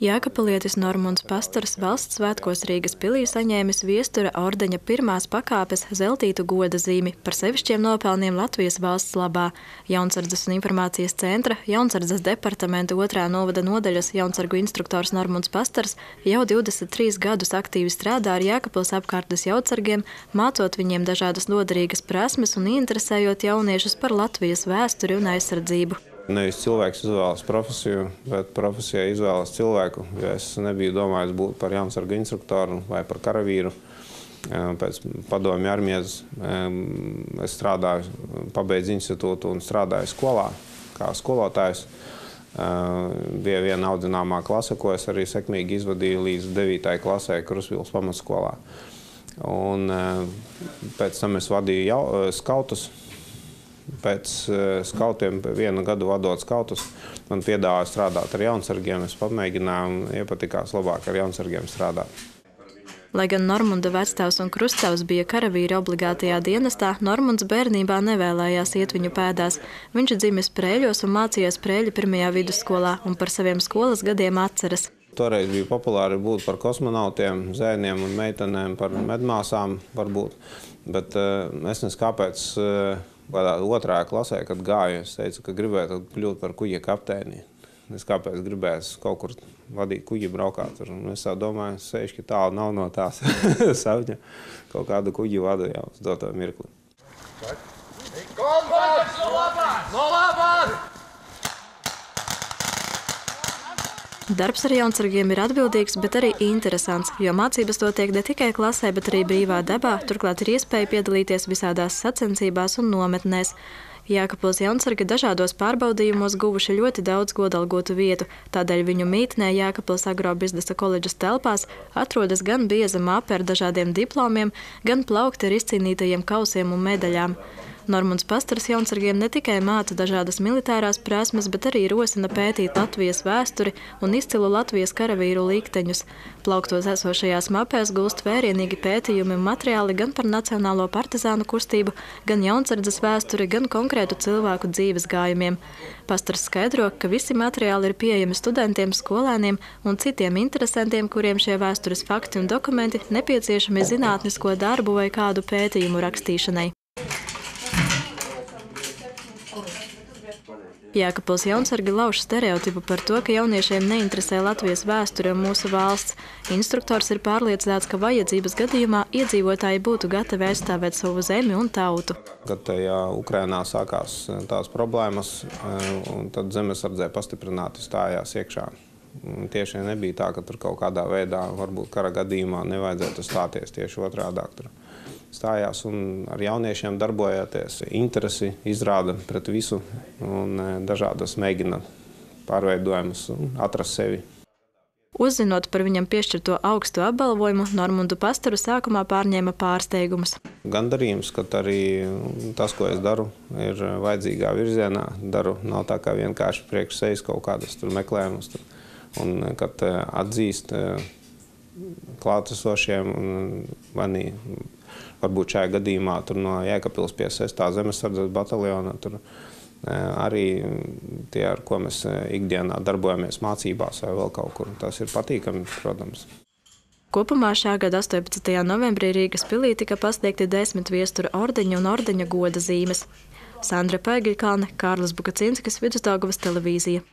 Jēkabpilietis Normunds Pastars valsts svētkos Rīgas pilī saņēmis Viestura ordeņa pirmās pakāpes zeltītu goda zīmi par sevišķiem nopelniem Latvijas valsts labā. Jaunsardzes un informācijas centra Jaunsardzes departamenta 2. novada nodaļas jaunsargu instruktors Normunds Pastars jau 23 gadus aktīvi strādā ar Jēkabpils apkārtnes jaunsargiem, mācot viņiem dažādas noderīgas prasmes un interesējot jauniešus par Latvijas vēsturi un aizsardzību. Nevis cilvēks izvēlas profesiju, bet profesija izvēlas cilvēku. Jo es nebiju domājis būt par jaunsargu instruktoru vai par karavīru. Pēc padomju armijas es strādāju, pabeidzu institūtu un strādāju skolā kā skolotājs. Bija viena audzināmā klase, ko es arī sekmīgi izvadīju līdz 9. klasē Kruspils pamatskolā. Un pēc tam es vadīju skautus. Pēc skautiem, 1 gadu vadot skautus, man piedāvāja strādāt ar jaunsargiem. Es pamēģināju un iepatikās labāk ar jaunsargiem strādāt. Lai gan Normunda vectēvs un krusttēvs bija karavīri obligātajā dienestā, Normunds bērnībā nevēlējās iet viņu pēdās. Viņš dzimis Prēļos un mācījās Prēļu 1. vidusskolā un par saviem skolas gadiem atceras. Toreiz bija populāri būt par kosmonautiem, zēniem un meitenēm, par medmāsām varbūt. Bet es nezinu, kāpēc 2. klasē, kad gāju, es teicu, ka gribētu kļūt par kuģa kapteini. Es kāpēc gribēju kaut kur vadīt kuģi braukāt. Un es tā domāju, sevišķi tālu nav no tās sapņa. Kaut kādu kuģi vadu jau uz doto mirkli. Darbs ar jaunsargiem ir atbildīgs, bet arī interesants, jo mācības to tiek ne tikai klasē, bet arī brīvā dabā, turklāt ir iespēja piedalīties visādās sacensībās un nometnēs. Jēkabpils jaunsargi dažādos pārbaudījumos guvuši ļoti daudz godalgotu vietu, tādēļ viņu mītnē Jēkabpils agrobiznesa koledžas telpās atrodas gan bieza mape ar dažādiem diplomiem, gan plaukti ar izcīnītajiem kausiem un medaļām. Normunds Pastars jaunsargiem ne tikai māca dažādas militārās prasmes, bet arī rosina pētīt Latvijas vēsturi un izcilu Latvijas karavīru likteņus. Plauktos esošajās mapēs gulst vērienīgi pētījumi un materiāli gan par nacionālo partizānu kustību, gan jaunsardzes vēsturi, gan konkrētu cilvēku dzīves gājumiem. Pastars skaidro, ka visi materiāli ir pieejami studentiem, skolēniem un citiem interesantiem, kuriem šie vēstures fakti un dokumenti nepieciešami zinātnisko darbu vai kādu pētījumu rakstīšanai. Jēkabpils jaunsargi lauž stereotipu par to, ka jauniešiem neinteresē Latvijas vēsture un mūsu valsts. Instruktors ir pārliecināts, ka vajadzības gadījumā iedzīvotāji būtu gatavi aizstāvēt savu zemi un tautu. Kad tajā Ukrainā sākās tās problēmas, un tad zemesardzē pastiprināti stājās iekšā. Tieši nebija tā, ka tur kaut kādā veidā, varbūt kara gadījumā, nevajadzētu stāties tieši otrādāk tur. Stājās un ar jauniešiem darbojoties, interesi izrāda pret visu un dažādas mēģina pārveidojumus un atrast sevi. Uzzinot par viņam piešķirto augstu apbalvojumu, Normundu Pastaru sākumā pārņēma pārsteigums. Gandarījums, ka arī tas, ko es daru, ir vajadzīgā virzienā. Daru nav tā kā vienkārši priekš sejas kaut kādas tur meklējumus. Un kad atzīst klātesošiem un manī, varbūt šajā gadījumā tur no Jēkabpils pie 6. zemesardzes bataljona, tur arī tie, ar ko mēs ikdienā darbojamies mācībās vai vēl kaut kur. Tas ir patīkami, protams. Kopumā šā gada 18. novembrī Rīgas pilī tika pasniegti 10 Viestura ordeņa un ordeņa goda zīmes. Sandra Pēgiļkalne, Kārlis Bukacinskis, Vidusdaugavas televīzija.